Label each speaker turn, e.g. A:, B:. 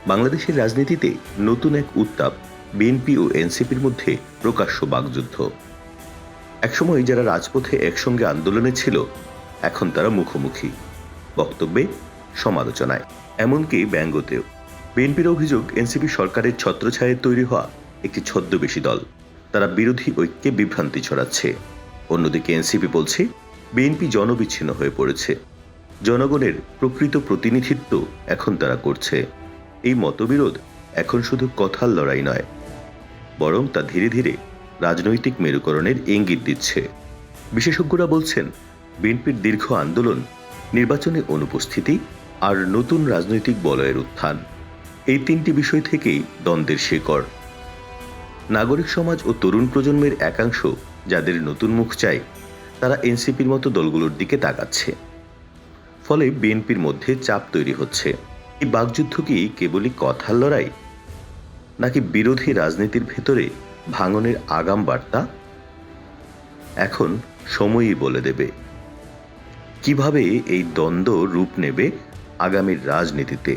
A: বাংলাদেশের রাজনীতিতে নতুন এক উত্তাপ বিএনপি ও এনসিপির মধ্যে প্রকাশ্য বাকযুদ্ধ। একসময় যারা রাজপথে একসঙ্গে আন্দোলনে ছিল, এখন তারা মুখোমুখি, বক্তব্যে, সমালোচনায়, এমনকি ব্যঙ্গতেও। বিএনপির অভিযোগ, এনসিপি সরকারের ছত্রছায়ায় তৈরি হওয়া একটি ছদ্মবেশী দল। তারা বিরোধী ঐক্যে বিভ্রান্তি ছড়াচ্ছে। অন্যদিকে এনসিপি বলছে বিএনপি জনবিচ্ছিন্ন হয়ে পড়েছে, জনগণের প্রকৃত প্রতিনিধিত্ব এখন তারা করছে। এই মতবিরোধ এখন শুধু কথার লড়াই নয়, বরং তা ধীরে ধীরে রাজনৈতিক মেরুকরণের ইঙ্গিত দিচ্ছে। বিশেষজ্ঞরা বলছেন, বিএনপির দীর্ঘ আন্দোলন, নির্বাচনে অনুপস্থিতি আর নতুন রাজনৈতিক বলয়ের উত্থান, এই তিনটি বিষয় থেকেই দ্বন্দ্বের শিকড়। নাগরিক সমাজ ও তরুণ প্রজন্মের একাংশ যাদের নতুন মুখ চাই, তারা এনসিপির মতো দলগুলোর দিকে তাকাচ্ছে। ফলে বিএনপির মধ্যে চাপ তৈরি হচ্ছে। এই বাকযুদ্ধ কি কেবলই কথার লড়াই, নাকি বিরোধী রাজনীতির ভেতরে ভাঙনের আগাম বার্তা? এখন সময়ই বলে দেবে কিভাবে এই দ্বন্দ্ব রূপ নেবে আগামীর রাজনীতিতে।